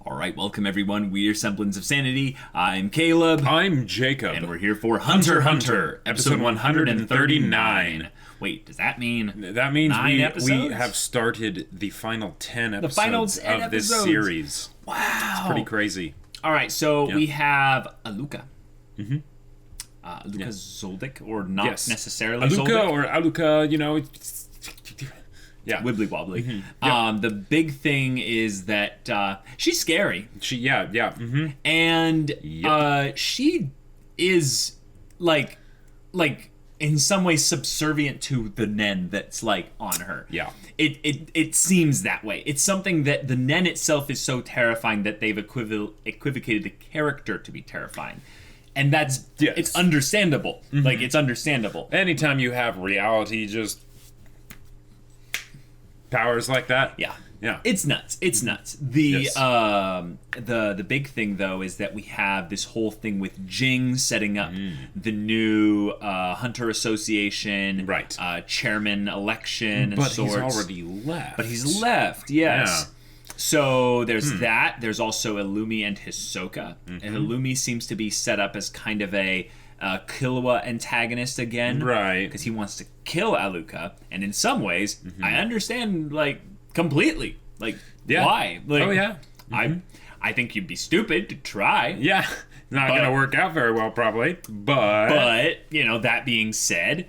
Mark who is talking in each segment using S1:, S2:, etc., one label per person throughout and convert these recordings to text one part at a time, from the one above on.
S1: All right, welcome everyone. We're Semblance of Sanity. I'm Caleb.
S2: I'm Jacob.
S1: And we're here for HunterxHunter, episode 139. Wait, does that mean
S2: That means
S1: 9 episodes?
S2: we have started the final 10 episodes
S1: final 10
S2: of this
S1: episodes.
S2: series.
S1: Wow.
S2: It's pretty crazy.
S1: All right, so
S2: Yeah.
S1: we have Aluka.
S2: Mm-hmm.
S1: Aluka Zoldyck, or not
S2: Yes.
S1: necessarily
S2: Aluka
S1: Zoldyck.
S2: or Aluka, yeah.
S1: Wibbly wobbly.
S2: Mm-hmm. Yep.
S1: The big thing is that she's scary.
S2: Yeah. Mm-hmm.
S1: And
S2: Yep.
S1: she is like in some ways subservient to the Nen that's like on her.
S2: Yeah.
S1: It seems that way. It's something that the Nen itself is so terrifying that they've equivocated the character to be terrifying. And that's it's understandable.
S2: Mm-hmm.
S1: Like, it's understandable.
S2: Anytime you have reality just powers like that.
S1: Yeah.
S2: Yeah.
S1: It's nuts. It's nuts. The
S2: Yes.
S1: the big thing though is that we have this whole thing with Jing setting up the new Hunter Association,
S2: Right.
S1: Chairman election,
S2: But
S1: and sorts.
S2: he's already left.
S1: But he's left. Yes.
S2: Yeah.
S1: So there's that. There's also Illumi and Hisoka. And Illumi seems to be set up as kind of a Killua antagonist again,
S2: Right.
S1: Because he wants to kill Aluka, and in some ways, I understand like completely, like
S2: Yeah.
S1: why. Like,
S2: Oh, yeah.
S1: I think you'd be stupid to try.
S2: Yeah. Not going to work out very well, probably.
S1: But you know, that being said,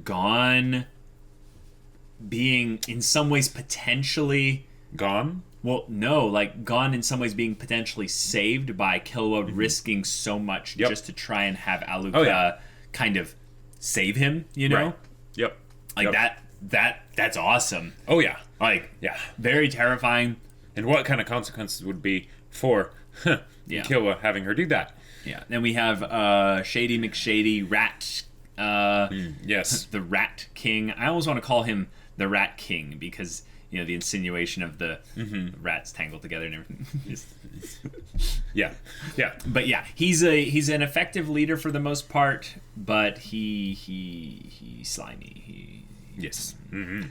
S1: Gon being in some ways potentially.
S2: Gone?
S1: Well, no, like Gon in some ways being potentially saved by Killua risking so much just to try and have Aluka kind of save him, you know?
S2: Right. Yep.
S1: Like
S2: Yep.
S1: that's awesome.
S2: Oh, yeah.
S1: Like,
S2: Yeah.
S1: very terrifying.
S2: And what kind of consequences would be for Killua having her do that?
S1: Yeah. Then we have Shady McShady, Rat,
S2: Yes.
S1: the Rat King. I always want to call him the Rat King because, you know, the insinuation of the rats tangled together and everything.
S2: Yeah. Yeah.
S1: But yeah, he's an effective leader for the most part, but he's slimy.
S2: Yes.
S1: Yeah.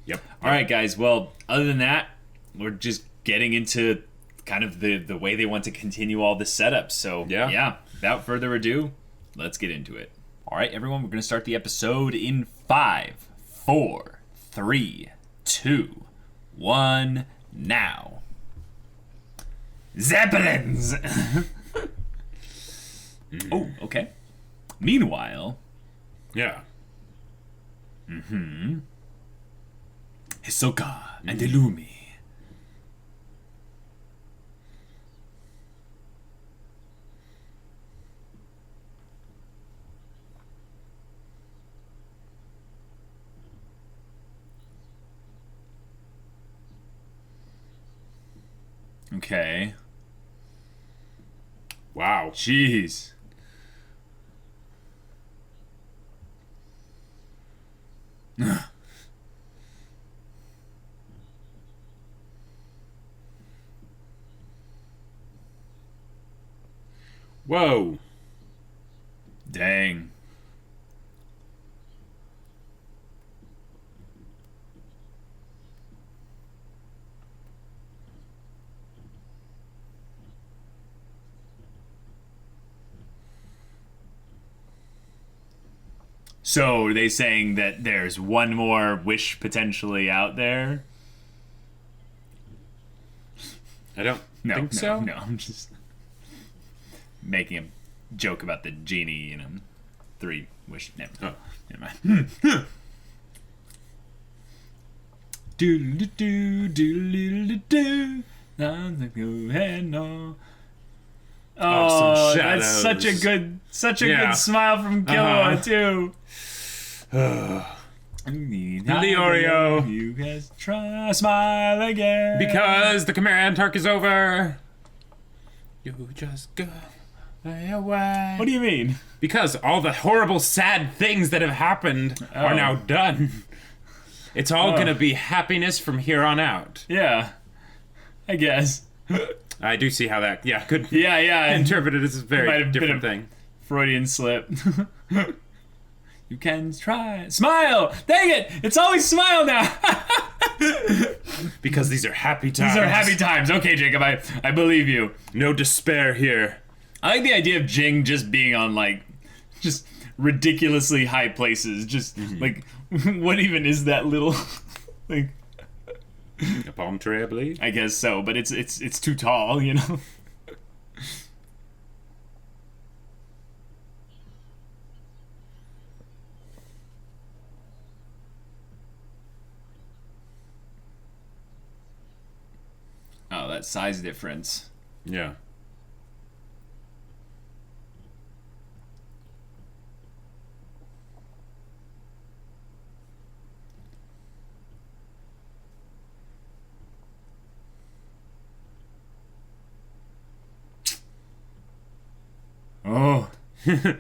S2: Yep.
S1: All right, guys. Well, other than that, we're just getting into kind of the way they want to continue all the setup. So
S2: Yeah.
S1: without further ado, let's get into it. All right, everyone, we're going to start the episode in 5, 4, 3, 2, 1, now. Zeppelins! Oh, okay. Meanwhile,
S2: Yeah.
S1: Hisoka and Illumi. Okay.
S2: Wow.
S1: Jeez.
S2: Whoa.
S1: Dang. So, are they saying that there's one more wish potentially out there?
S2: I don't think
S1: no,
S2: so.
S1: No, I'm just making a joke about the genie, you know, 3 wish. Never mind. Do. Oh,
S2: some
S1: that's such a
S2: shadows.
S1: good
S2: Yeah.
S1: smile from Killua too.
S2: Leorio.
S1: You guys try smile again.
S2: Because the command arc is over. You just go away.
S1: What do you mean?
S2: Because all the horrible, sad things that have happened are now done. It's all gonna be happiness from here on out.
S1: Yeah, I guess.
S2: I do see how that, could
S1: Yeah.
S2: interpret it as a
S1: Might
S2: very
S1: have been
S2: different
S1: a-
S2: thing.
S1: Freudian slip. You can try. Smile! Dang it! It's always smile now!
S2: Because these are happy times.
S1: These are happy times. Okay, Jacob, I believe you.
S2: No despair here.
S1: I like the idea of Jing just being on, like, just ridiculously high places. Just, like, what even is that little, like...
S2: A palm tree, I believe?
S1: I guess so, but it's too tall, you know? Oh, that size difference.
S2: Yeah.
S1: Oh.
S2: Just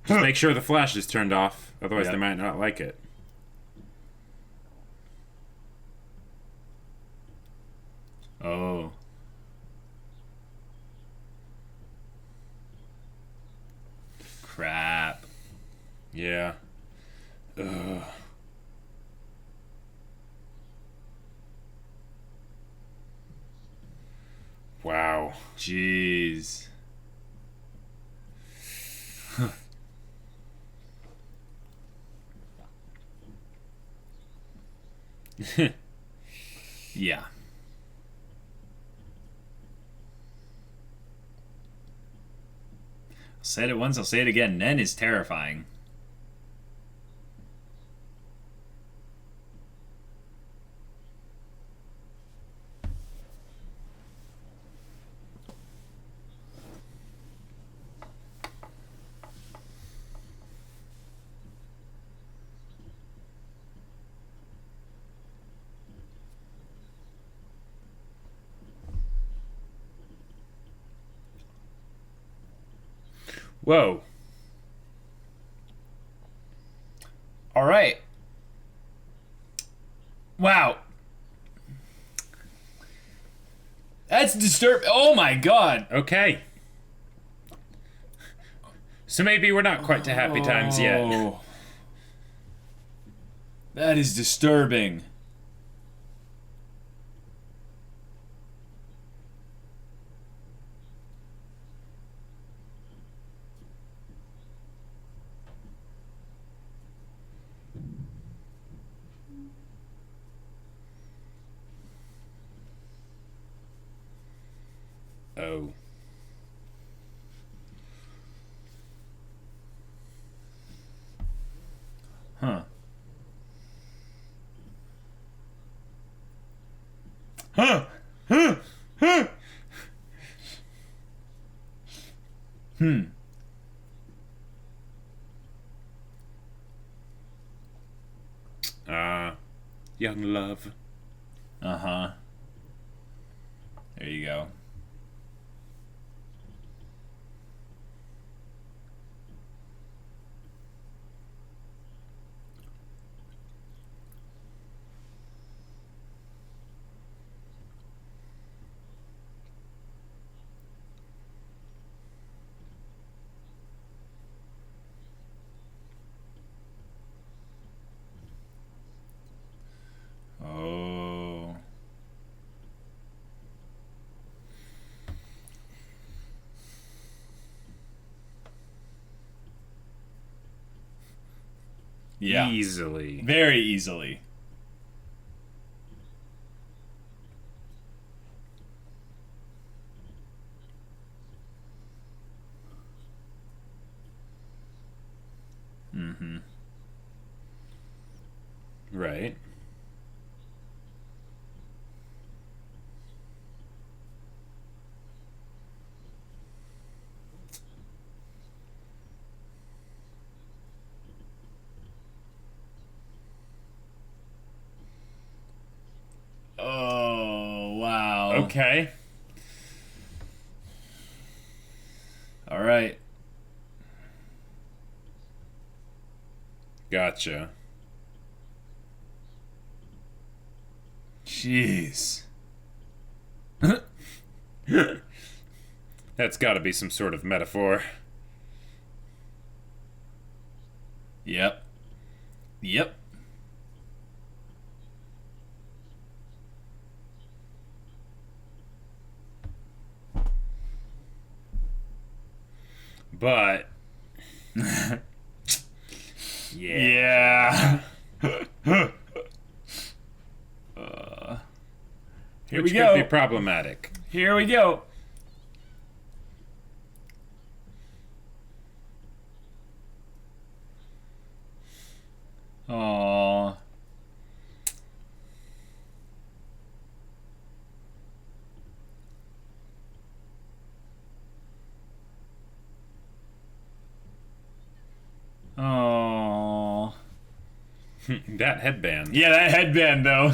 S2: make sure the flash is turned off, otherwise
S1: Yep.
S2: they might not like it.
S1: Oh. Crap.
S2: Yeah. Ugh. Wow.
S1: Jeez. Yeah. Said it once, I'll say it again. Nen is terrifying.
S2: Whoa.
S1: All right. Wow. That's disturbing. Oh my god.
S2: Okay. So maybe we're not quite to happy times yet.
S1: Oh. That is disturbing.
S2: Oh.
S1: Huh. Huh. Huh. Huh.
S2: Young love.
S1: Uh-huh. There you go. Oh. Yeah.
S2: Easily.
S1: Very easily. Mm-hmm.
S2: Right.
S1: Oh, wow.
S2: Okay.
S1: All right.
S2: Gotcha.
S1: Jeez.
S2: That's gotta be some sort of metaphor.
S1: Yep. Yep.
S2: But
S1: Yeah. Here
S2: which
S1: we
S2: could be
S1: go.
S2: problematic.
S1: Here we go. Aww. Aww.
S2: That headband.
S1: Yeah, that headband though.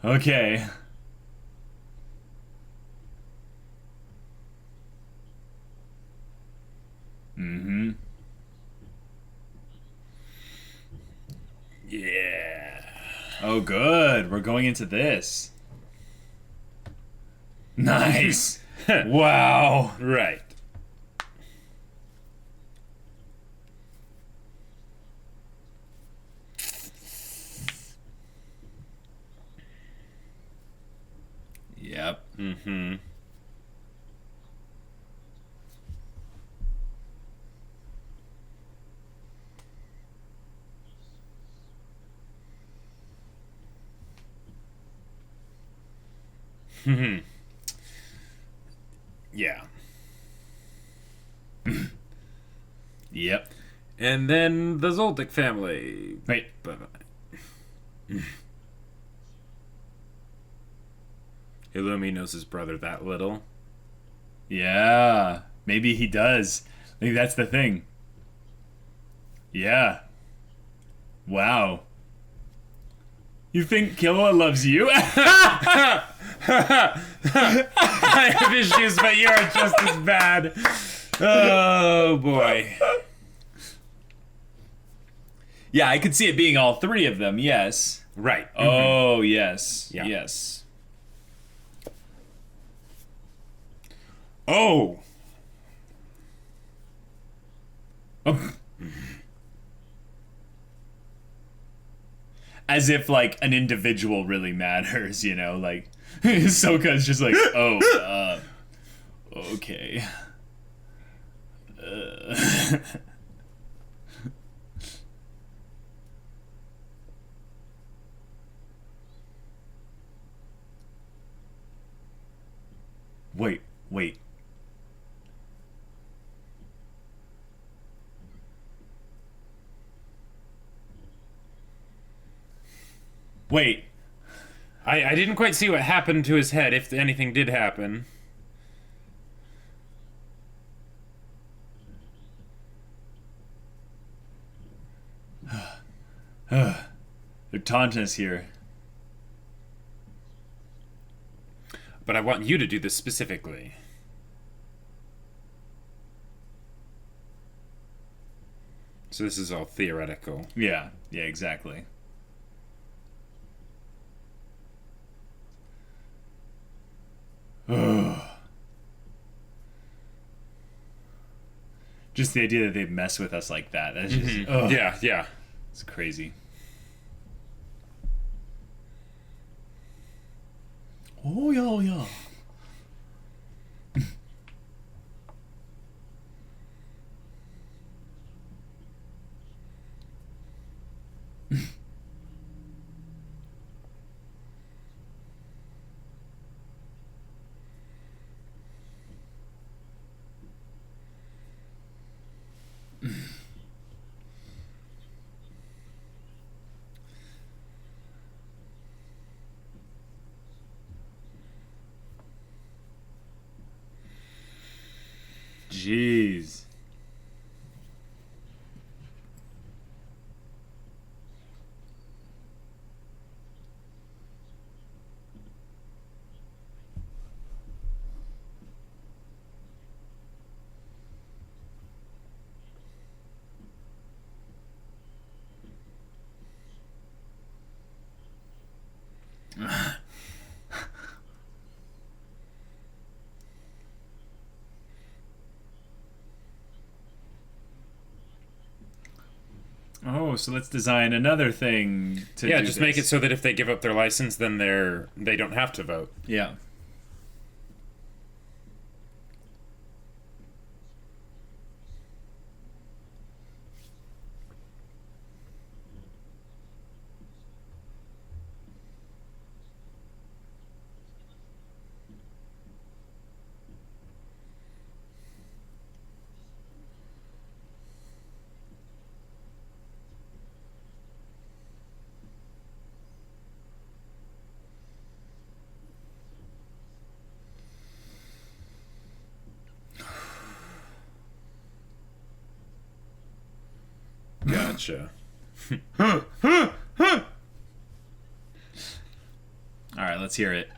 S1: Okay. Mm-hmm.
S2: Yeah.
S1: Oh, good. We're going into this. Nice. Wow.
S2: Right.
S1: Yep.
S2: Mm-hmm. Yeah.
S1: Yep.
S2: And then the Zoldyck family.
S1: Wait.
S2: Bye-bye. Illumi knows his brother that little.
S1: Yeah. Maybe he does. Maybe that's the thing. Yeah. Wow. You think Killua loves you?
S2: I have issues, but you are just as bad. Oh, boy.
S1: Yeah, I could see it being all three of them, yes.
S2: Right.
S1: Oh, yes.
S2: Yeah.
S1: Yes.
S2: Oh.
S1: Oh. As if, like, an individual really matters, you know? Like, Sokka's just like, oh, okay. Wait. Wait.
S2: I didn't quite see what happened to his head, if anything did happen.
S1: They're taunting us here.
S2: But I want you to do this specifically. So this is all theoretical.
S1: Yeah, exactly. Just the idea that they mess with us like that. That's just, ugh.
S2: Yeah.
S1: It's crazy. Oh, yeah. Jeez. oh, so let's design another thing to
S2: Yeah,
S1: do
S2: just
S1: this.
S2: make it so that if they give up their license, then they don't have to vote.
S1: Yeah.
S2: Gotcha.
S1: All right, let's hear it.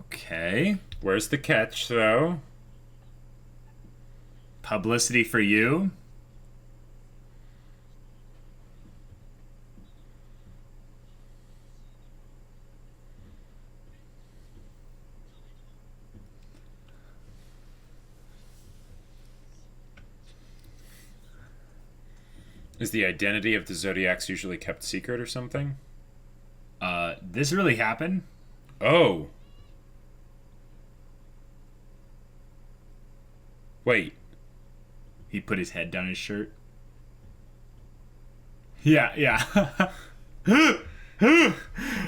S1: Okay.
S2: Where's the catch, though?
S1: Publicity for you.
S2: Is the identity of the Zodiacs usually kept secret or something?
S1: This really happened?
S2: Oh. Wait.
S1: He put his head down his shirt. Yeah, yeah.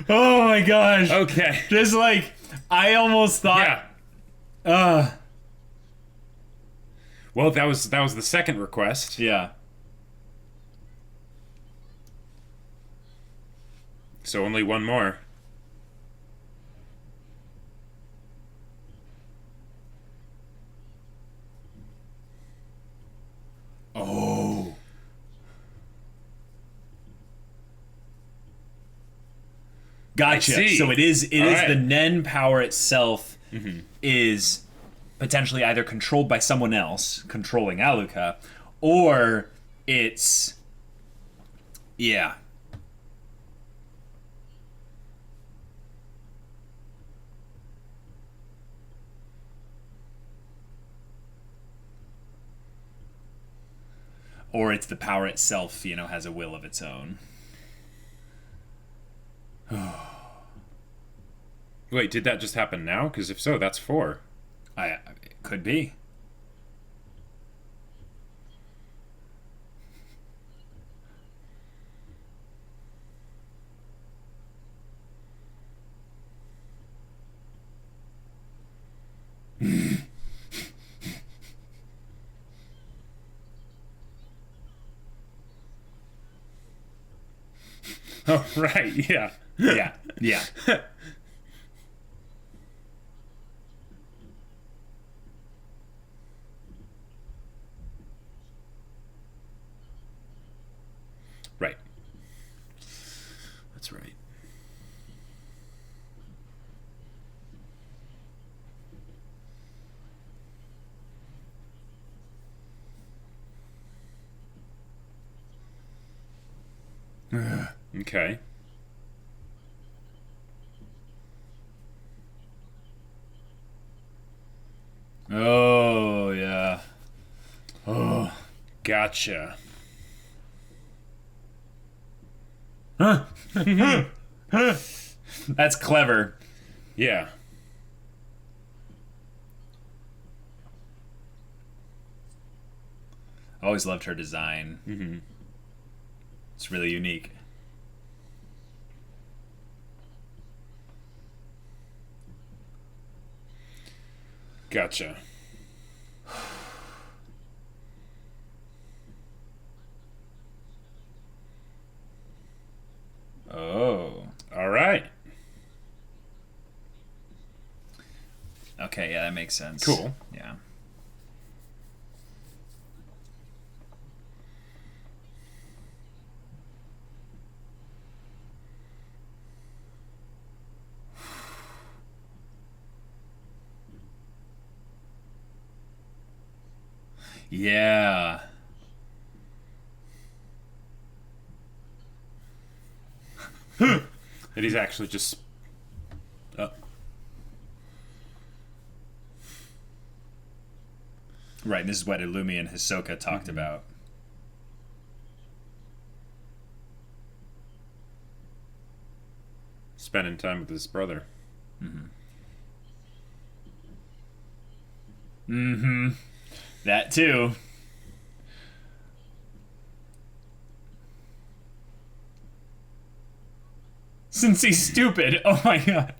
S1: Oh my gosh.
S2: Okay.
S1: Just like, I almost thought...
S2: Yeah. Well, that was the second request.
S1: Yeah.
S2: So only one more.
S1: Oh. Gotcha.
S2: see.
S1: So it is
S2: right.
S1: the Nen power itself is potentially either controlled by someone else controlling Aluka, or it's yeah. Or it's the power itself, has a will of its own.
S2: Wait, did that just happen now? Because if so, that's 4.
S1: It could be.
S2: Oh, right, yeah.
S1: Yeah, yeah.
S2: Right. That's right. Okay.
S1: Oh, yeah. Oh.
S2: Gotcha.
S1: That's clever.
S2: Yeah.
S1: I always loved her design.
S2: Mm-hmm.
S1: It's really unique.
S2: Gotcha.
S1: Oh.
S2: All right.
S1: Okay, yeah, that makes sense.
S2: Cool.
S1: Yeah. Yeah.
S2: And he's actually just...
S1: Right, and this is what Illumi and Hisoka talked about.
S2: Spending time with his brother.
S1: That too. Since he's stupid. Oh my god.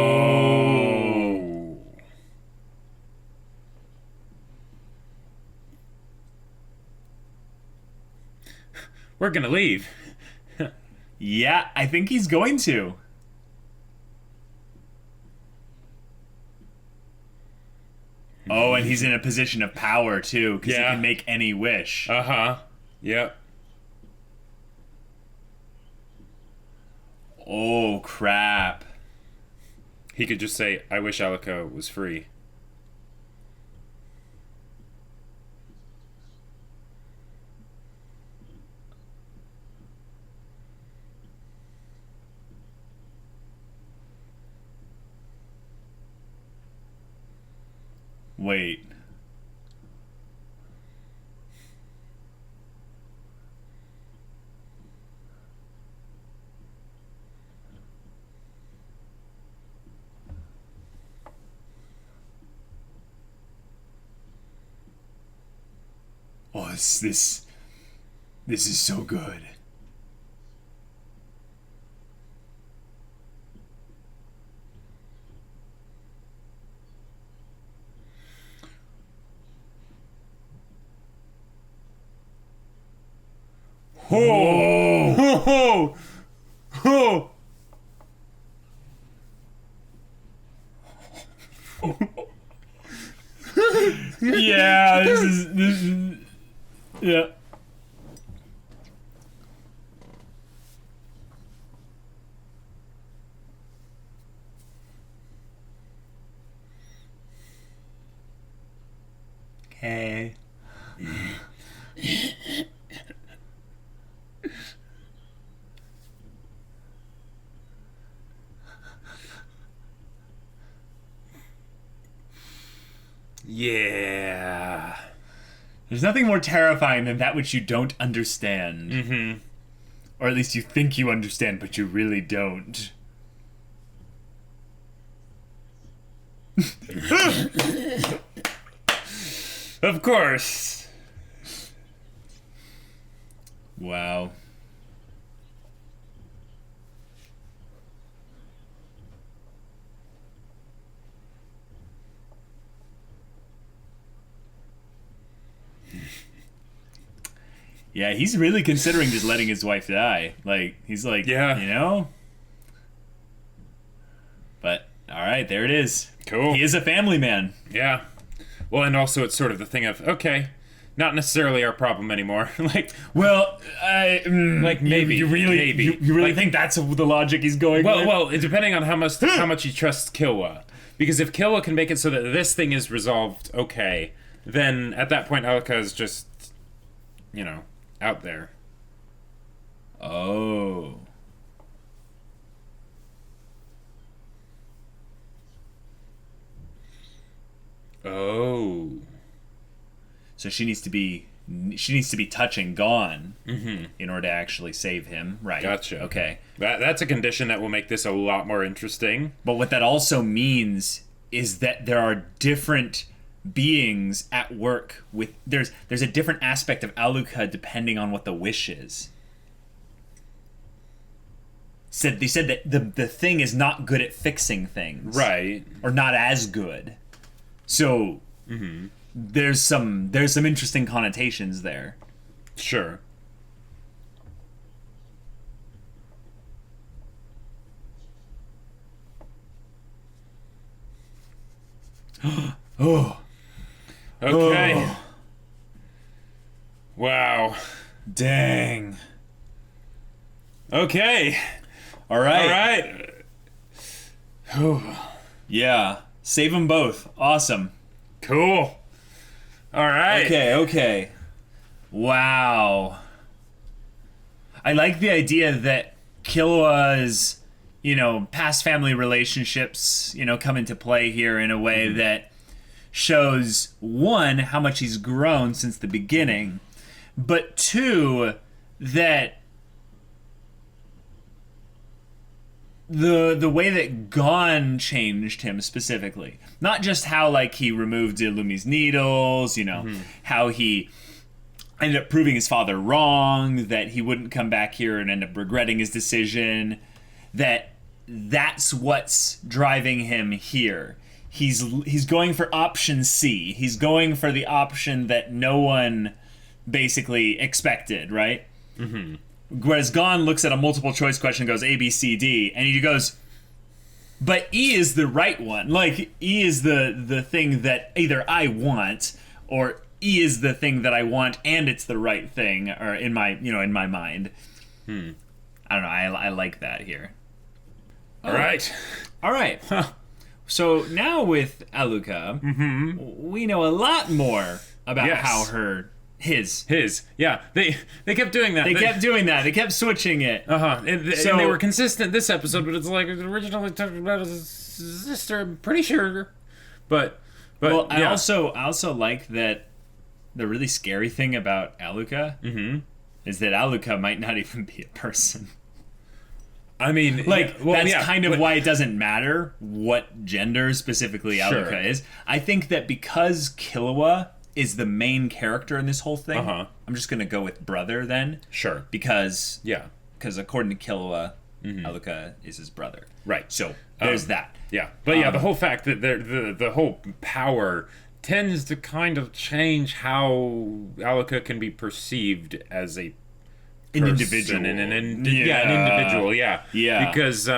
S1: Oh.
S2: We're gonna leave.
S1: Yeah, I think he's going to. Oh, and he's in a position of power too, because he can make any wish.
S2: Yep.
S1: Oh crap.
S2: He could just say, I wish Alico was free.
S1: Wait. Oh, this is so good.
S2: Oh! Oh!
S1: Yeah, this is yeah. Okay.
S2: Yeah.
S1: There's nothing more terrifying than that which you don't understand. Or at least you think you understand, but you really don't.
S2: Of course.
S1: Wow. Yeah, he's really considering just letting his wife die. Like, he's like,
S2: Yeah.
S1: you know? But, alright, there it is.
S2: Cool.
S1: He is a family man.
S2: Yeah. Well, and also it's sort of the thing of, okay, not necessarily our problem anymore. Like,
S1: Well,
S2: like maybe,
S1: You really,
S2: maybe.
S1: you really
S2: Like,
S1: think that's the logic he's going with?
S2: well, depending on how much he trusts Killua. Because if Killua can make it so that this thing is resolved, okay, then at that point Alika is just, you know, out there.
S1: Oh.
S2: Oh.
S1: So she needs to be touch and gone in order to actually save him, right?
S2: Gotcha.
S1: Okay.
S2: That's a condition that will make this a lot more interesting.
S1: But what that also means is that there are different beings at work with there's a different aspect of Aluka depending on what the wish is. They said that the thing is not good at fixing things.
S2: Right.
S1: Or not as good. So there's some interesting connotations there.
S2: Sure.
S1: Oh.
S2: Okay.
S1: Oh.
S2: Wow.
S1: Dang.
S2: Okay.
S1: All right.
S2: All right.
S1: Yeah. Save them both. Awesome.
S2: Cool. All right.
S1: Okay. Wow. I like the idea that Killua's past family relationships, come into play here in a way that shows, one, how much he's grown since the beginning, but two, that the way that Gon changed him specifically. Not just how, like, he removed Illumi's needles, how he ended up proving his father wrong, that he wouldn't come back here and end up regretting his decision, that's what's driving him here. He's going for option C. He's going for the option that no one basically expected, right? Mm-hmm. Whereas Gon looks at a multiple choice question and goes A, B, C, D, and he goes, but E is the right one. Like, E is the thing that either I want, or E is the thing that I want and it's the right thing, or in my mind. I don't know, I like that here.
S2: All right.
S1: Huh. So now with Aluka, we know a lot more about how his.
S2: Yeah. They kept doing that.
S1: They kept doing that. They kept switching it.
S2: And they were consistent this episode, but it's like originally talked about his sister, I'm pretty sure. But
S1: well,
S2: yeah.
S1: I also like that the really scary thing about Aluka is that Aluka might not even be a person.
S2: I mean,
S1: that's kind of why it doesn't matter what gender specifically Aluka is. I think that because Killua is the main character in this whole thing, I'm just going to go with brother then.
S2: Sure.
S1: Because according to Killua, Aluka is his brother.
S2: Right.
S1: So there's that.
S2: Yeah. But the whole fact that the whole power tends to kind of change how Aluka can be perceived as an individual. An individual, yeah. Because,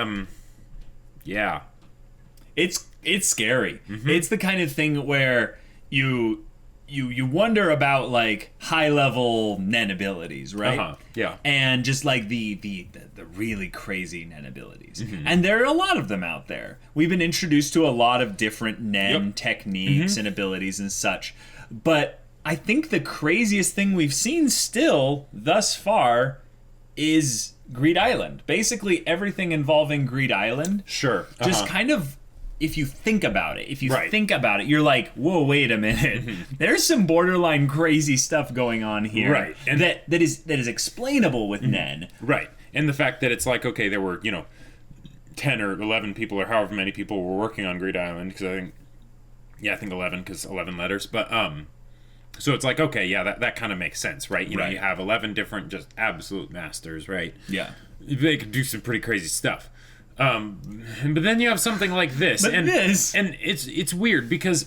S1: It's scary. It's the kind of thing where you wonder about, like, high-level Nen abilities, right?
S2: Yeah.
S1: And just, like, the really crazy Nen abilities. And there are a lot of them out there. We've been introduced to a lot of different Nen techniques and abilities and such. But I think the craziest thing we've seen still, thus far, is Greed Island. Basically everything involving Greed Island.
S2: Sure.
S1: Just kind of, if you think about it, you're like, whoa, wait a minute. There's some borderline crazy stuff going on here.
S2: Right. And
S1: that is explainable with Nen.
S2: Right. And the fact that it's like, okay, there were, 10 or 11 people or however many people were working on Greed Island, because I think 11, because 11 letters, but so it's like, okay, yeah, that kind of makes sense, right? You know, you have 11 different just absolute masters, right?
S1: Yeah.
S2: They could do some pretty crazy stuff. But then you have something like this. And it's weird because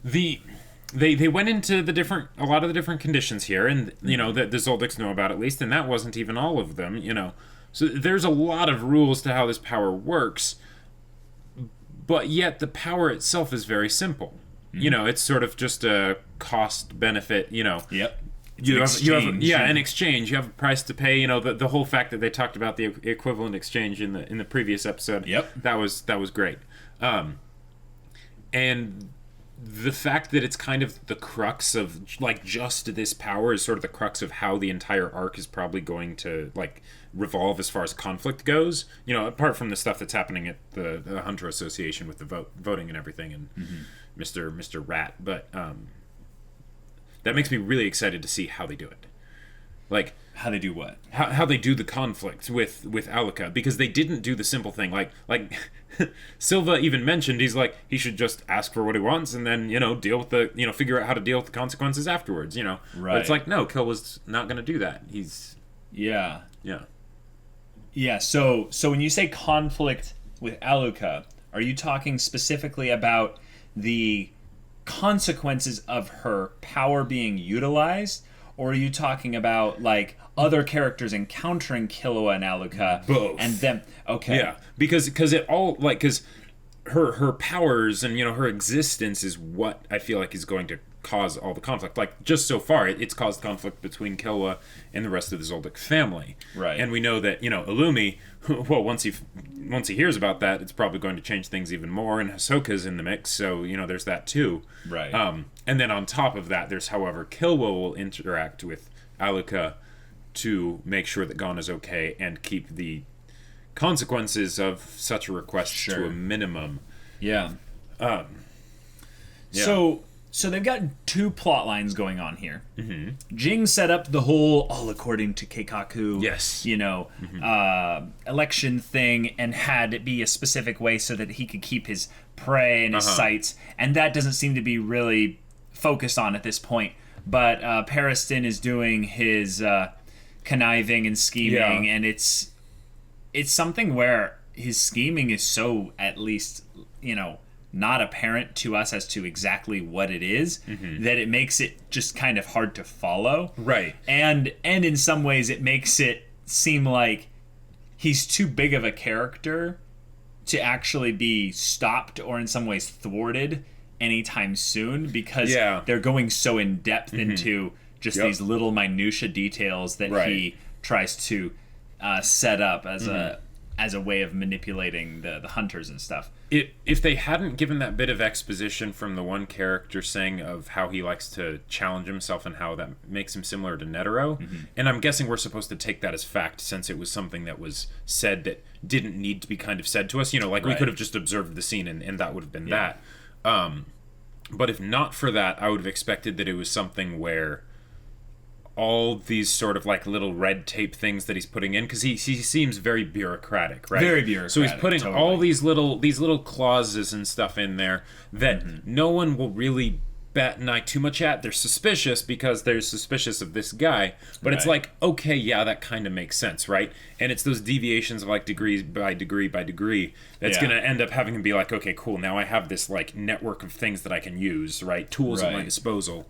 S2: they went into a lot of the different conditions here, and, that the Zoldycks know about at least, and that wasn't even all of them, So there's a lot of rules to how this power works, but yet the power itself is very simple. It's sort of just a cost benefit,
S1: Yep.
S2: You have an exchange. You have a price to pay. The whole fact that they talked about the equivalent exchange in the previous episode.
S1: Yep.
S2: That was great. And the fact that it's kind of the crux of, like, just this power is sort of the crux of how the entire arc is probably going to, like, revolve as far as conflict goes. Apart from the stuff that's happening at the Hunter Association with the voting and everything, and Mr. Rat, but that makes me really excited to see how they do it. Like,
S1: how they do what?
S2: How they do the conflict with Aluka, because they didn't do the simple thing. Like Silva even mentioned, he's like, he should just ask for what he wants and then, deal with the, figure out how to deal with the consequences afterwards, Right. But it's like, no, Kill's not going to do that. He's...
S1: Yeah.
S2: Yeah.
S1: Yeah, so when you say conflict with Aluka, are you talking specifically about the consequences of her power being utilized, or are you talking about, like, other characters encountering Killua and Aluka?
S2: Both.
S1: And them... Okay.
S2: Yeah, because it all, like, because her powers and, her existence is what I feel like is going to cause all the conflict. Like, just so far, it's caused conflict between Killua and the rest of the Zoldyck family.
S1: Right.
S2: And we know that, Illumi, well, once he hears about that, it's probably going to change things even more, and Hisoka's in the mix, so, there's that too.
S1: Right.
S2: And then on top of that, there's, however, Killua will interact with Aluka to make sure that Gon is okay and keep the consequences of such a request to a minimum.
S1: Yeah.
S2: Yeah.
S1: So they've got two plot lines going on here. Jing set up the whole all according to Keikaku, election thing, and had it be a specific way so that he could keep his prey in his sights, and that doesn't seem to be really focused on at this point. But Pariston is doing his conniving and scheming, and it's something where his scheming is so, at least, not apparent to us as to exactly what it is, that it makes it just kind of hard to follow.
S2: Right.
S1: And in some ways it makes it seem like he's too big of a character to actually be stopped or in some ways thwarted anytime soon, because they're going so in depth into just these little minutia details that he tries to set up as a way of manipulating the hunters and stuff.
S2: If they hadn't given that bit of exposition from the one character saying of how he likes to challenge himself and how that makes him similar to Netero, and I'm guessing we're supposed to take that as fact since it was something that was said that didn't need to be kind of said to us, we could have just observed the scene and that would have been that. But if not for that, I would have expected that it was something where all these sort of like little red tape things that he's putting in, because he seems very bureaucratic, right?
S1: Very bureaucratic.
S2: So he's putting all these little clauses and stuff in there that no one will really bat an eye too much at. They're suspicious because they're suspicious of this guy, but it's like, okay, yeah, that kind of makes sense, right? And it's those deviations of like degree by degree by degree that's going to end up having him be like, okay, cool, now I have this like network of things that I can use, right? Tools at my disposal.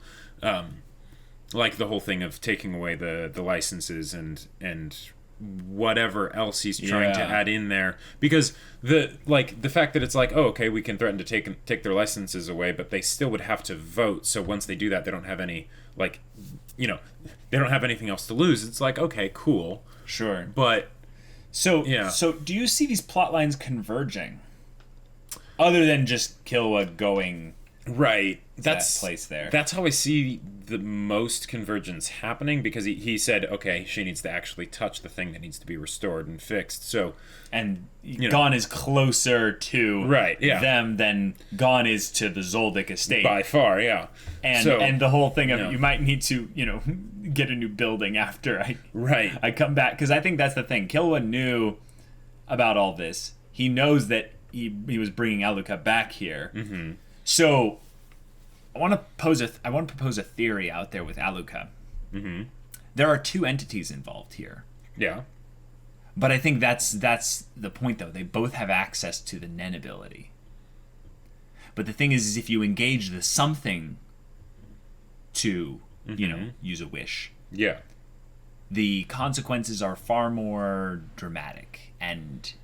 S2: Like the whole thing of taking away the licenses and whatever else he's trying to add in there, because the fact that it's like, oh, okay, we can threaten to take their licenses away, but they still would have to vote. So once they do that, they don't have any they don't have anything else to lose. It's like, okay, cool,
S1: sure,
S2: but
S1: so do you see these plot lines converging, other than just Killua going
S2: that's
S1: place there?
S2: That's how I see the most convergence happening, because he said, okay, she needs to actually touch the thing that needs to be restored and fixed. So,
S1: and Gon is closer to them than Gon is to the Zoldyck estate
S2: by far,
S1: and the whole thing of you might need to get a new building after I come back, because I think that's the thing. Killua knew about all this. He knows that he was bringing Aluka back here. So I want to propose a theory out there with Aluka. There are two entities involved here.
S2: Yeah.
S1: But I think that's the point, though. They both have access to the Nen ability. But the thing is if you engage the something to, use a wish, the consequences are far more dramatic and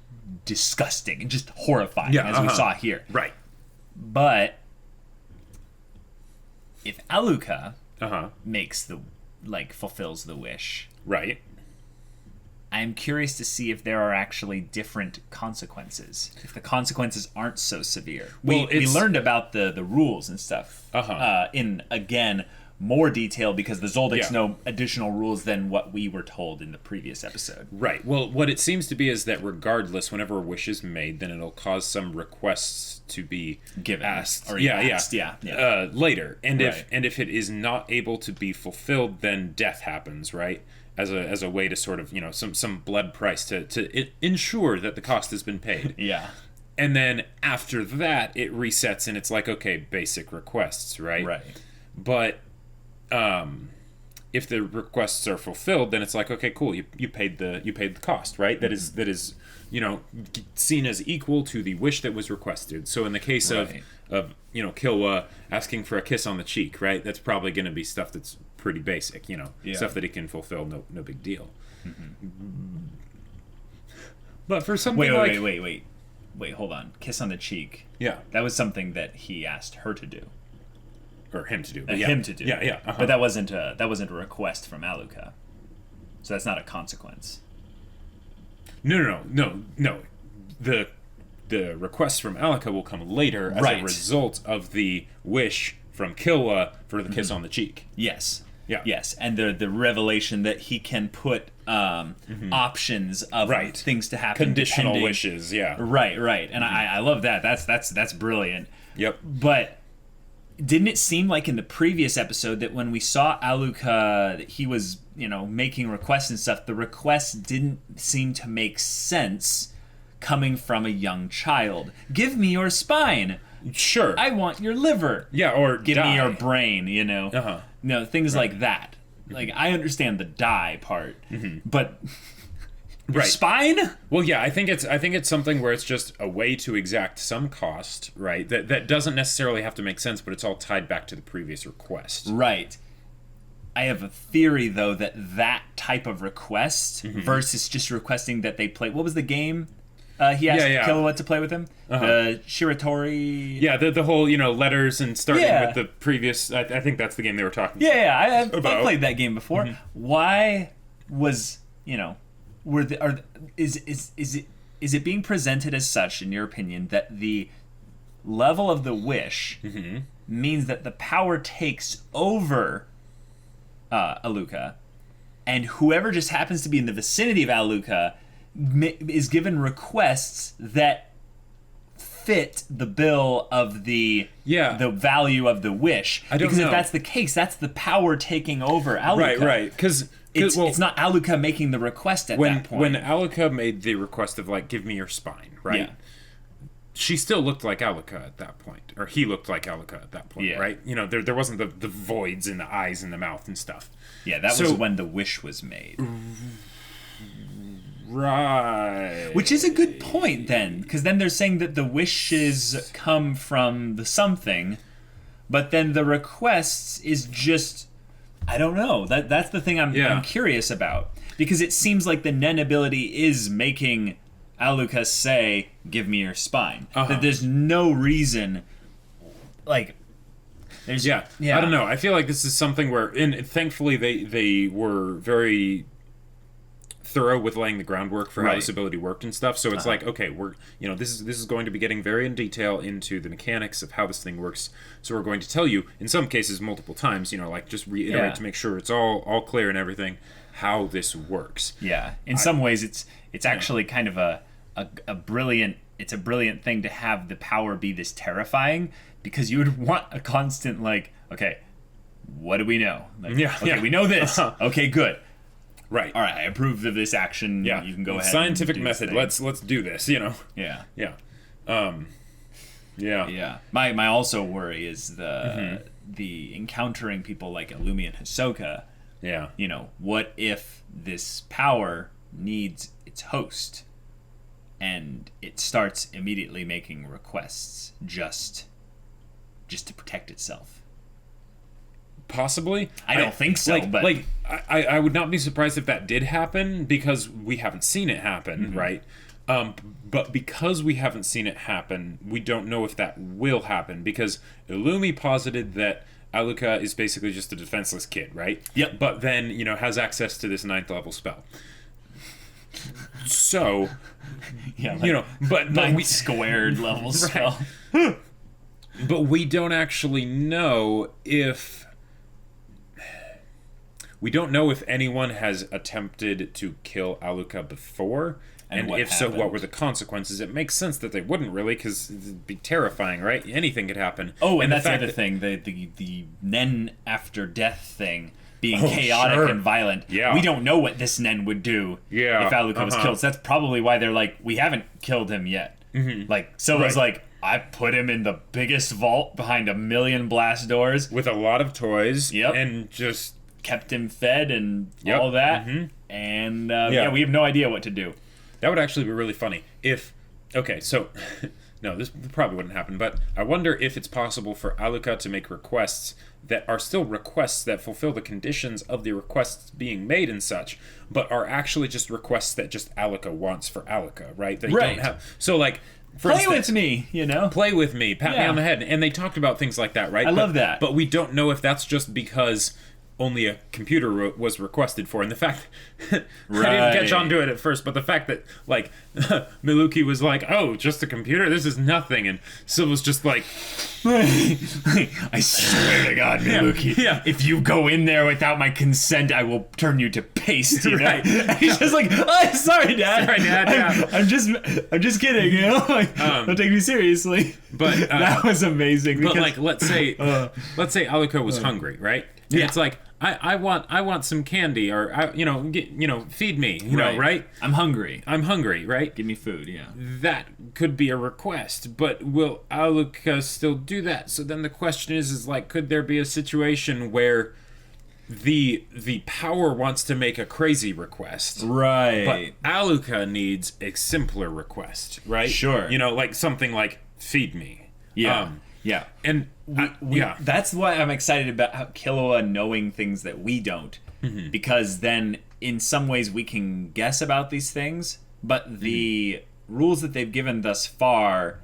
S1: disgusting and just horrifying, as we saw here.
S2: Right.
S1: But if Aluka makes fulfills the wish,
S2: right,
S1: I'm curious to see if there are actually different consequences. If the consequences aren't so severe. We learned about the rules and stuff in, again, more detail, because the Zoldicks know additional rules than what we were told in the previous episode.
S2: Right. Well, what it seems to be is that regardless, whenever a wish is made, then it'll cause some requests to be asked.
S1: Or
S2: later. And if it is not able to be fulfilled, then death happens, right? As a way to sort of, some blood price to ensure that the cost has been paid.
S1: Yeah.
S2: And then after that, it resets and it's like, okay, basic requests, right?
S1: Right.
S2: But if the requests are fulfilled, then it's like, okay, cool, you paid the cost, right? That is seen as equal to the wish that was requested. So in the case of Killua asking for a kiss on the cheek, right? That's probably going to be stuff that's pretty basic, stuff that he can fulfill, no big deal. But for something
S1: wait, hold on. Kiss on the cheek.
S2: Yeah.
S1: That was something that he asked her to do.
S2: Or him to do.
S1: Him to do.
S2: Yeah.
S1: But that wasn't a request from Aluka. So that's not a consequence.
S2: No. The request from Aluka will come later as a result of the wish from Killua for the kiss on the cheek.
S1: Yes.
S2: Yeah.
S1: Yes, and the revelation that he can put options of things to happen.
S2: Conditional wishes, yeah.
S1: Right. And I love that. That's brilliant.
S2: Yep.
S1: But didn't it seem like in the previous episode that when we saw Aluka, that he was, making requests and stuff, the requests didn't seem to make sense coming from a young child. Give me your spine.
S2: Sure.
S1: I want your liver.
S2: Yeah, or
S1: give me your brain,
S2: Uh-huh.
S1: Things like that. Like, I understand the die part, but spine?
S2: Well, yeah, I think it's something where it's just a way to exact some cost, right? That doesn't necessarily have to make sense, but it's all tied back to the previous request.
S1: Right. I have a theory, though, that type of request versus just requesting that they play... What was the game he asked Killua to play with him? The Shiratori...
S2: Yeah, the whole, letters and starting with the previous... I think that's the game they were talking about.
S1: Yeah, I played that game before. Why was, is it being presented as such, in your opinion, that the level of the wish means that the power takes over Aluka, and whoever just happens to be in the vicinity of Aluka is given requests that fit the bill of the value of the wish? Because if that's the case, that's the power taking over Aluka.
S2: Right. Because
S1: it's not Aluka making the request at that point.
S2: When Aluka made the request of, give me your spine, right? Yeah. She still looked like Aluka at that point. Or he looked like Aluka at that point, right? There wasn't the voids in the eyes and the mouth and stuff.
S1: Yeah, that was when the wish was made.
S2: Right.
S1: Which is a good point, then. Because then they're saying that the wishes come from the something, but then the requests is just... I don't know. That's the thing I'm curious about. Because it seems like the Nen ability is making Aluka say, give me your spine. That there's no reason... There's,
S2: I don't know. I feel like this is something where... And thankfully, they were very... thorough with laying the groundwork for how this ability worked and stuff. So it's okay, we're this is going to be getting very in detail into the mechanics of how this thing works. So we're going to tell you in some cases multiple times, just reiterate to make sure it's all clear and everything how this works.
S1: Yeah, in some ways it's actually kind of a brilliant thing to have the power be this terrifying, because you would want a constant okay, what do we know? We know this. Okay, good.
S2: Right.
S1: All right, I approve of this action. Yeah. You can go ahead.
S2: Scientific method. Let's do this,
S1: Yeah.
S2: Yeah.
S1: Yeah. My also worry is the encountering people like Illumi and Hisoka.
S2: Yeah.
S1: What if this power needs its host and it starts immediately making requests just to protect itself?
S2: Possibly.
S1: I don't think so, but...
S2: I would not be surprised if that did happen, because we haven't seen it happen, right? But because we haven't seen it happen, we don't know if that will happen, because Illumi posited that Aluka is basically just a defenseless kid, right?
S1: Yep.
S2: But then, has access to this 9th level spell. So, but
S1: 9 squared level spell.
S2: But we don't actually know if... We don't know if anyone has attempted to kill Aluka before, and if so, what were the consequences? It makes sense that they wouldn't really, because it'd be terrifying, right? Anything could happen.
S1: Oh, and that's the other thing, the Nen after death thing being chaotic and violent.
S2: Yeah.
S1: We don't know what this Nen would do if Aluka was killed. So that's probably why they're we haven't killed him yet. Silva's I put him in the biggest vault behind 1,000,000 blast doors.
S2: With a lot of toys.
S1: Yep.
S2: And just...
S1: kept him fed and all that. And we have no idea what to do.
S2: That would actually be really funny if... Okay, so... No, this probably wouldn't happen, but I wonder if it's possible for Aluka to make requests that are still requests that fulfill the conditions of the requests being made and such, but are actually just requests that just Aluka wants for Aluka, right? That you don't have... So, for
S1: play
S2: instance,
S1: with me,
S2: Play with me, pat me on the head. And they talked about things like that, right?
S1: I love that.
S2: But we don't know if that's just because only a computer was requested for. And the fact I
S1: Right.
S2: didn't catch on to it at first, but the fact that like Miluki was like, "Oh, just a computer? This is nothing," and Silva's just like,
S1: I swear to God, Miluki,
S2: yeah.
S1: if you go in there without my consent, I will turn you to paste. You know?
S2: Right.
S1: And he's just like, oh, sorry, Dad.
S2: Sorry, Dad, yeah.
S1: I'm just kidding. You know, like, don't take me seriously.
S2: But
S1: that was amazing.
S2: But
S1: Because,
S2: like, let's say Aluka was hungry, right? And
S1: Yeah.
S2: it's like, I want some candy, or feed me, right?
S1: I'm hungry.
S2: I'm hungry, right?
S1: Give me food. Yeah.
S2: That could be a request, but will Aluka still do that? So then the question is like, could there be a situation where the power wants to make a crazy request,
S1: Right.
S2: but Aluka needs a simpler request, right?
S1: Sure.
S2: Like something like feed me.
S1: Yeah. Yeah.
S2: And yeah,
S1: That's why I'm excited about how Killua knowing things that we don't.
S2: Mm-hmm.
S1: Because then, in some ways, we can guess about these things, but the rules that they've given thus far,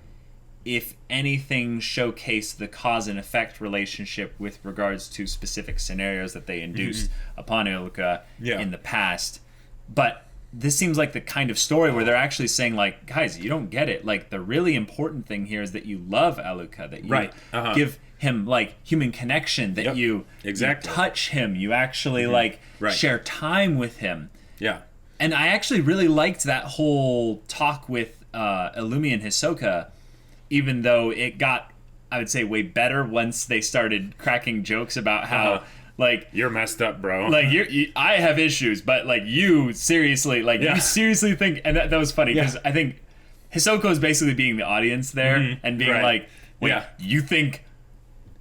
S1: if anything, showcase the cause and effect relationship with regards to specific scenarios that they induced upon Iluka in the past. But this seems like the kind of story where they're actually saying, like, guys, you don't get it. Like, the really important thing here is that you love Aluka, that you give him, like, human connection, that you touch him, you actually, like, share time with him.
S2: Yeah.
S1: And I actually really liked that whole talk with Illumi and Hisoka, even though it got, I would say, way better once they started cracking jokes about how... Like,
S2: you're messed up, bro.
S1: Like, I have issues, but, like, you seriously, like, you seriously think, and that was funny, because I think Hisoko is basically being the audience there, and being like, wait, you think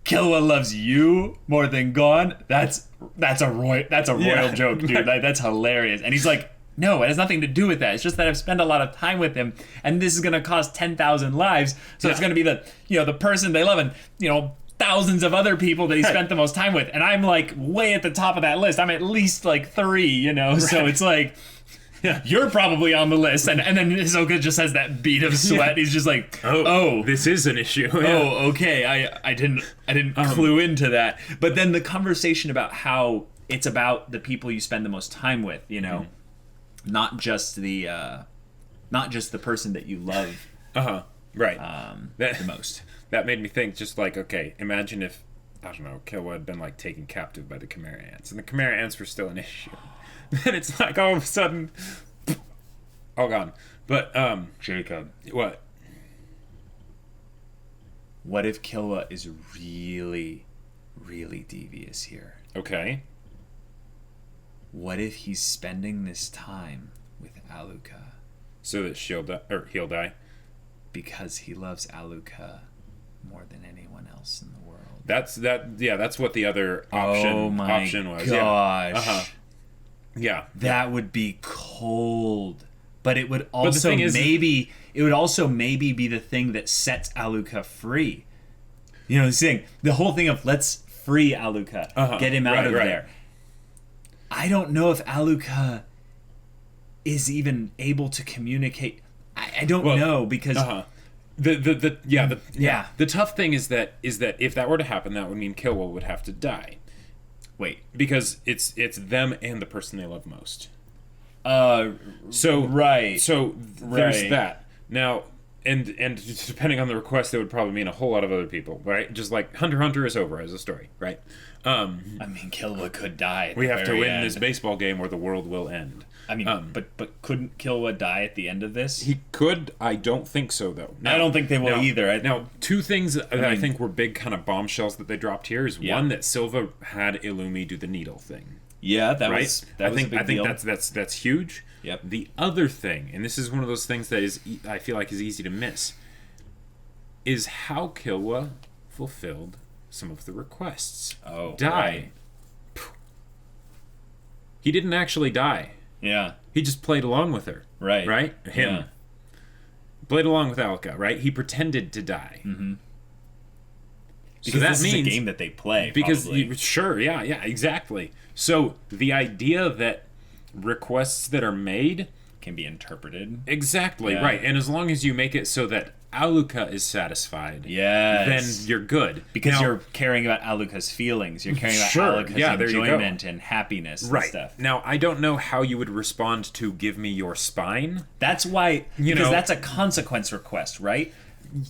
S1: Killua loves you more than Gon? That's a royal joke, dude. Like, that's hilarious. And he's like, no, it has nothing to do with that. It's just that I've spent a lot of time with him, and this is going to cost 10,000 lives, so it's going to be the person they love, and, thousands of other people that he spent the most time with, and I'm like way at the top of that list. I'm at least like 3, so it's like you're probably on the list, and then Hisoka just has that bead of sweat. He's just like, oh,
S2: this is an issue.
S1: Oh, okay, I didn't clue into that. But then the conversation about how it's about the people you spend the most time with, not just the person that you love
S2: the
S1: most.
S2: That made me think, just like, okay, imagine if, I don't know, Killua had been, like, taken captive by the Chimera Ants, and the Chimera Ants were still an issue. Then it's like, all of a sudden, all gone. But,
S1: Jacob.
S2: What?
S1: What if Killua is really, really devious here?
S2: Okay.
S1: What if he's spending this time with Aluka?
S2: So that he'll die?
S1: Because he loves Aluka more than anyone else in the world.
S2: That's what the other option was.
S1: Gosh.
S2: Yeah.
S1: That would be cold. But it would also maybe be the thing that sets Aluka free. The whole thing of let's free Aluka, get him out of there. I don't know if Aluka is even able to communicate. I don't know, because
S2: the tough thing is that if that were to happen, that would mean Killua would have to die.
S1: Wait,
S2: because it's them and the person they love most.
S1: So
S2: there's that. Now, and depending on the request, it would probably mean a whole lot of other people, right? Just like HunterxHunter is over as a story, right?
S1: I mean, Killua could die.
S2: We have to win this baseball game or the world will end.
S1: I mean, but couldn't Killua die at the end of this?
S2: He could. I don't think so, though.
S1: I don't think they will either.
S2: Now, two things that I think were big kind of bombshells that they dropped here is one, that Silva had Illumi do the needle thing.
S1: Yeah, that
S2: right?
S1: was a big deal.
S2: That's huge.
S1: Yep.
S2: The other thing, and this is one of those things that is I feel like is easy to miss, is how Killua fulfilled some of the requests.
S1: Oh,
S2: die. Right. He didn't actually die.
S1: Yeah.
S2: He just played along with her.
S1: Right.
S2: Right? Him.
S1: Yeah.
S2: Played along with Alka, right? He pretended to die.
S1: Mm-hmm.
S2: Because that
S1: this
S2: means
S1: is a game that they play.
S2: Sure, yeah, exactly. So the idea that requests that are made
S1: can be interpreted.
S2: Exactly, right. And as long as you make it so that Aluka is satisfied,
S1: yes,
S2: then you're good.
S1: Because you're caring about Aluka's feelings. You're caring about Aluka's enjoyment and happiness and stuff.
S2: Now, I don't know how you would respond to give me your spine.
S1: That's why, because that's a consequence request, right?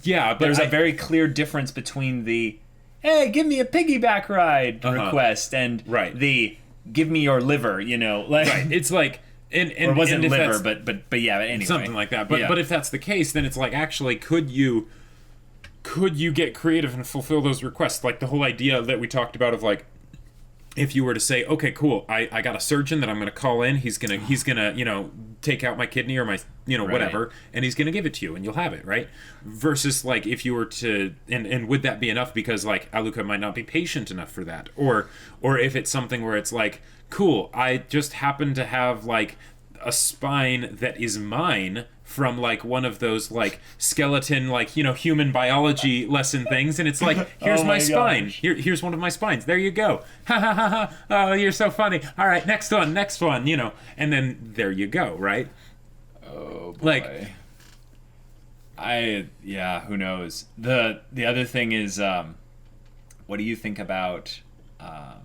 S2: Yeah, but
S1: there's a very clear difference between the, hey, give me a piggyback ride request and the, give me your liver, like...
S2: Right, it's like... or
S1: it wasn't liver, but yeah, anyway.
S2: Something like that. But if that's the case, then it's like, actually, could you get creative and fulfill those requests? Like the whole idea that we talked about of like, if you were to say, okay, cool, I got a surgeon that I'm going to call in, he's gonna take out my kidney or my whatever, and he's gonna give it to you and you'll have it, right? Versus like if you were to and would that be enough because like Aluka might not be patient enough for that, or if it's something where it's like, cool, I just happen to have like a spine that is mine from like one of those like skeleton like human biology lesson things, and it's like, here's my spine. Here's one of my spines. There you go. Ha ha ha ha. Oh, you're so funny. All right, next one, and then there you go, right?
S1: Oh boy.
S2: Like,
S1: who knows? The other thing is, what do you think about? Dang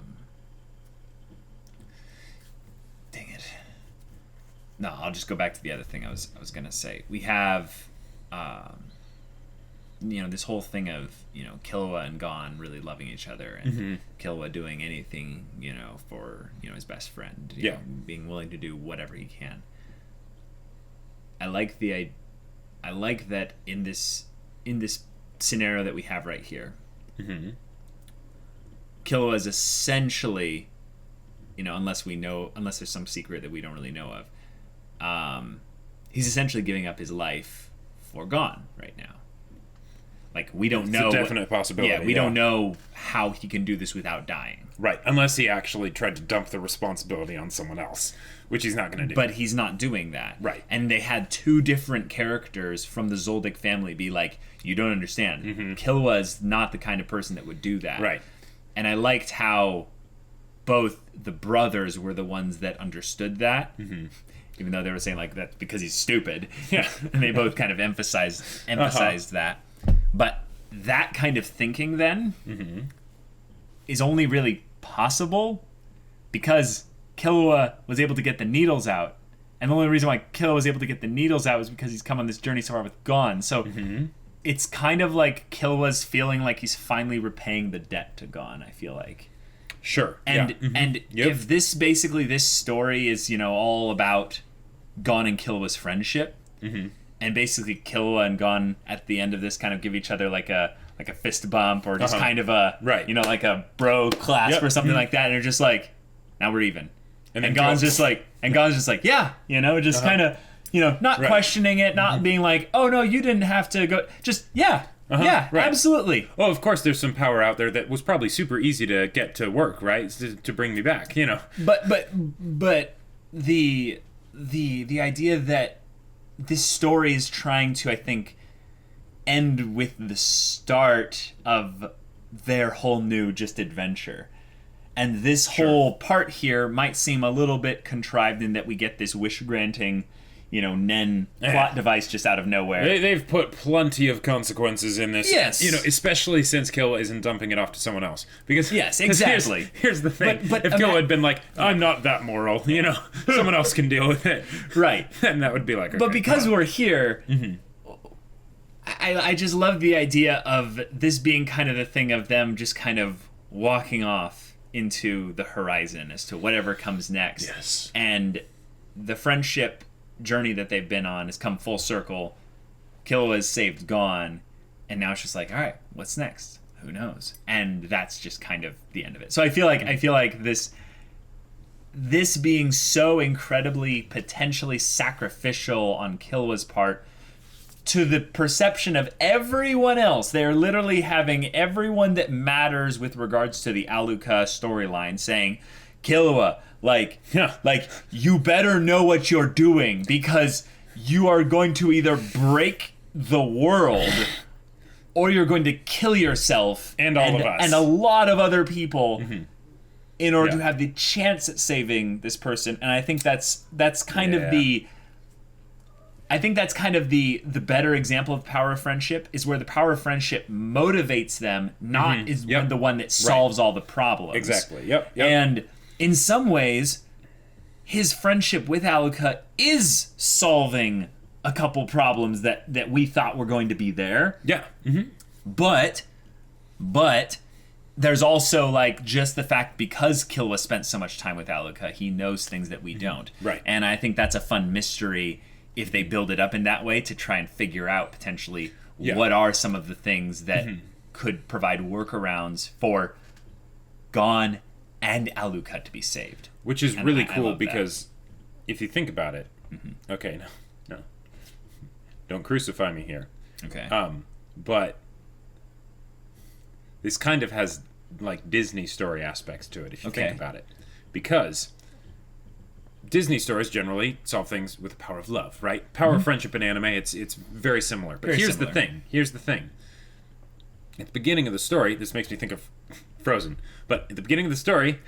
S1: it. No, I'll just go back to the other thing I was gonna say. We have, this whole thing of Killua and Gon really loving each other, and Killua doing anything for his best friend, being willing to do whatever he can. I like that in this scenario that we have right here. Killua is essentially, unless there's some secret that we don't really know of, he's essentially giving up his life for Gon right now. Like, we don't know.
S2: It's a definite possibility.
S1: Yeah, we don't know how he can do this without dying.
S2: Right, unless he actually tried to dump the responsibility on someone else, which he's not going to do.
S1: But he's not doing that.
S2: Right.
S1: And they had two different characters from the Zoldyck family be like, you don't understand. Killua is not the kind of person that would do that.
S2: Right.
S1: And I liked how both the brothers were the ones that understood that. Even though they were saying like that because he's stupid.
S2: Yeah.
S1: And they both kind of emphasized that. But that kind of thinking then is only really possible because Killua was able to get the needles out. And the only reason why Killua was able to get the needles out was because he's come on this journey so far with Gon. So it's kind of like Killua's feeling like he's finally repaying the debt to Gon, I feel like.
S2: Sure.
S1: And if this story is, all about Gon and Killua's friendship, and basically Killua and Gon at the end of this kind of give each other like a fist bump or just kind of a like a bro clasp or something like that, and they're just like, now we're even. And Gon's just like, yeah, just kind of, not questioning it, not being like, oh no, you didn't have to go, just absolutely.
S2: Well, of course, there's some power out there that was probably super easy to get to work, right, to bring me back,
S1: But the idea that this story is trying to, I think, end with the start of their whole new just adventure. And this whole part here might seem a little bit contrived in that we get this wish-granting, Nen plot device just out of nowhere.
S2: They've put plenty of consequences in this.
S1: Yes.
S2: Especially since Killua isn't dumping it off to someone else. Because
S1: yes, exactly.
S2: Here's the thing. But if Killua had been like, I'm not that moral, someone else can deal with it.
S1: Right.
S2: Then that would be like, okay,
S1: but because we're here, I just love the idea of this being kind of the thing of them just kind of walking off into the horizon as to whatever comes next.
S2: Yes.
S1: And the friendship journey that they've been on has come full circle. Killua has saved Gon, and now it's just like, all right, what's next? Who knows? And that's just kind of the end of it. So I feel like this being so incredibly potentially sacrificial on Killua's part to the perception of everyone else. They're literally having everyone that matters with regards to the Aluka storyline saying, Killua, like you better know what you're doing because you are going to either break the world or you're going to kill yourself
S2: and all of us
S1: and a lot of other people in order to have the chance at saving this person. And I think that's kind of I think that's kind of the better example of power of friendship, is where the power of friendship motivates them, not is the one that solves all the problems.
S2: Exactly. Yep.
S1: And in some ways, his friendship with Aluka is solving a couple problems that we thought were going to be there.
S2: Yeah.
S1: But there's also like just the fact, because Killua spent so much time with Aluka, he knows things that we don't.
S2: Right.
S1: And I think that's a fun mystery if they build it up in that way, to try and figure out potentially what are some of the things that could provide workarounds for Gon and Aluka to be saved.
S2: Which is really cool, because if you think about it, okay, no, don't crucify me here.
S1: Okay.
S2: But this kind of has like Disney story aspects to it, if you think about it, because Disney stories generally solve things with the power of love, right? Power of friendship in anime, it's very similar. But here's the thing. At the beginning of the story, this makes me think of Frozen, but at the beginning of the story...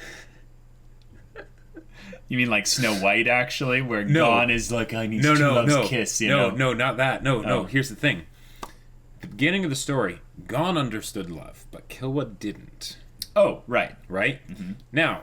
S1: You mean like Snow White, actually, where Gon is like, I need love's kiss, you know?
S2: No, not that. No, here's the thing. At the beginning of the story, Gon understood love, but Killua didn't.
S1: Oh, right.
S2: Right? Now,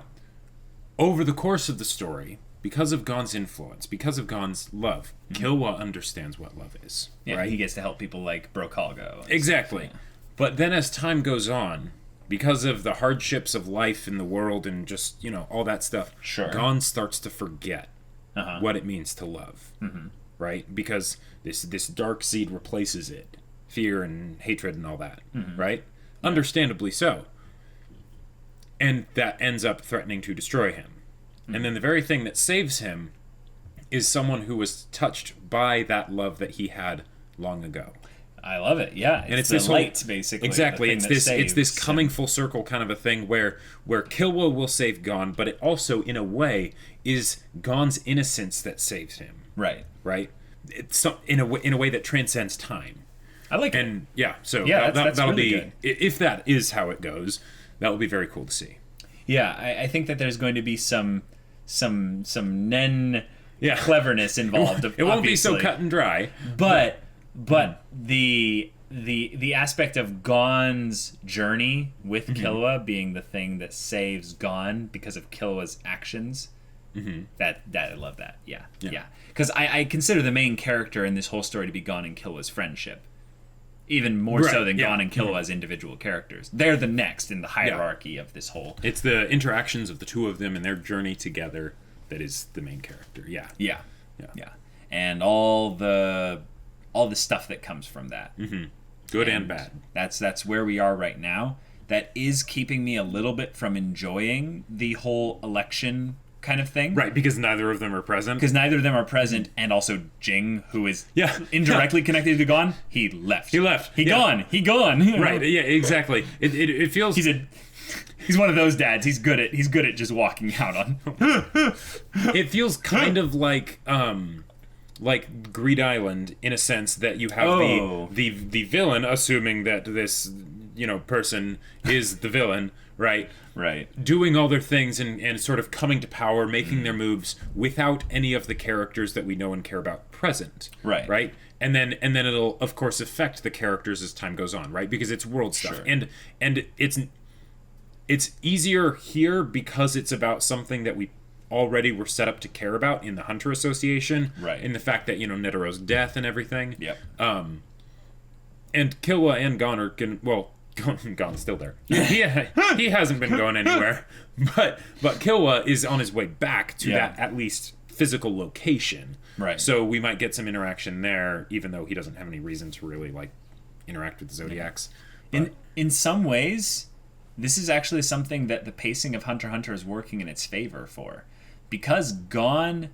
S2: over the course of the story, because of Gon's influence, because of Gon's love, Killua understands what love is.
S1: Yeah,
S2: right?
S1: He gets to help people like Brokalgo.
S2: Exactly.
S1: Yeah.
S2: But then as time goes on, because of the hardships of life in the world and just, all that stuff, Gon starts to forget what it means to love. Right? Because this dark seed replaces it. Fear and hatred and all that. Right? Understandably so. And that ends up threatening to destroy him. And then the very thing that saves him is someone who was touched by that love that he had long ago.
S1: I love it. Yeah,
S2: and it's
S1: this
S2: light,
S1: basically.
S2: Exactly. It's this coming full circle kind of a thing where Killua will save Gon, but it also, in a way, is Gon's innocence that saves him.
S1: Right.
S2: Right. It's in a way that transcends time.
S1: I like it.
S2: And that's
S1: that'll
S2: really
S1: be good.
S2: If that is how it goes, that will be very cool to see. Yeah,
S1: I think that there's going to be some Nen cleverness involved.
S2: It won't be so cut and dry,
S1: but the aspect of Gon's journey with Killua being the thing that saves Gon because of Killua's actions, that I love that. Yeah. Because I consider the main character in this whole story to be Gon and Killua's friendship. Even more so than Gon and Killua as individual characters. They're the next in the hierarchy of this whole...
S2: It's the interactions of the two of them and their journey together that is the main character. Yeah.
S1: And all the stuff that comes from that.
S2: Good and bad.
S1: That's where we are right now. That is keeping me a little bit from enjoying the whole election kind of thing.
S2: Right, because neither of them are present.
S1: And also Jing, who is indirectly connected to Gon, he left. He gone.
S2: Right, yeah, exactly. It feels...
S1: He's one of those dads. He's good at just walking out on.
S2: It feels kind of like Greed Island, in a sense that you have the villain, assuming that this person is the villain, right, doing all their things and sort of coming to power, making their moves without any of the characters that we know and care about present, right, and then it'll of course affect the characters as time goes on, right, because it's world stuff, and it's easier here because it's about something that we already were set up to care about in the Hunter Association, in the fact that Netero's death and everything. And Killua and Gon are Gon's still there. He hasn't been going anywhere, but Killua is on his way back to that at least physical location. Right. So we might get some interaction there, even though he doesn't have any reason to really interact with the Zodiacs.
S1: In some ways, this is actually something that the pacing of Hunter x Hunter is working in its favor for. Because Gon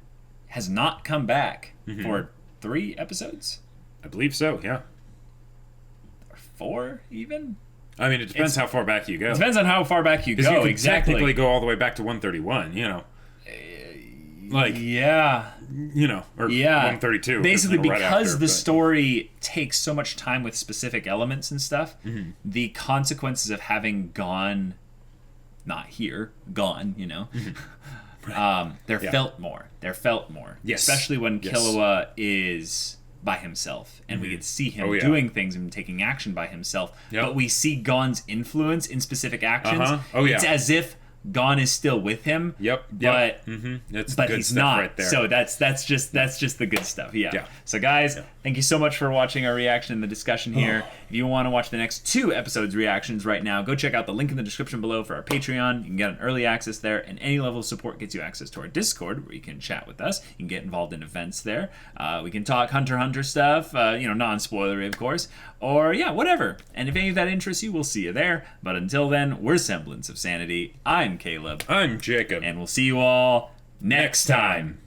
S1: has not come back for 3 episodes?
S2: I believe so, yeah.
S1: Or 4, even?
S2: I mean, it depends how far back you go.
S1: It depends on how far back you go,
S2: you can technically go all the way back to 131, or 132.
S1: Basically, because the story takes so much time with specific elements and stuff, the consequences of having Gon, not here, Gon, They're felt more. They're felt more.
S2: Yes.
S1: Especially when Killua is by himself, and we get to see him doing things and taking action by himself. Yep. But we see Gon's influence in specific actions. It's as if Gon is still with him. But
S2: that's
S1: but
S2: good
S1: he's
S2: stuff
S1: not.
S2: right there.
S1: So that's just the good stuff. So guys, thank you so much for watching our reaction and the discussion here. If you want to watch the next 2 episodes reactions right now, go check out the link in the description below for our Patreon. You can get an early access there, and any level of support gets you access to our Discord, where you can chat with us. You can get involved in events there. We can talk Hunter stuff, non-spoilery of course, or whatever. And if any of that interests you, we'll see you there. But until then, we're Semblance of Sanity. I'm Caleb.
S2: I'm Jacob.
S1: And we'll see you all next time.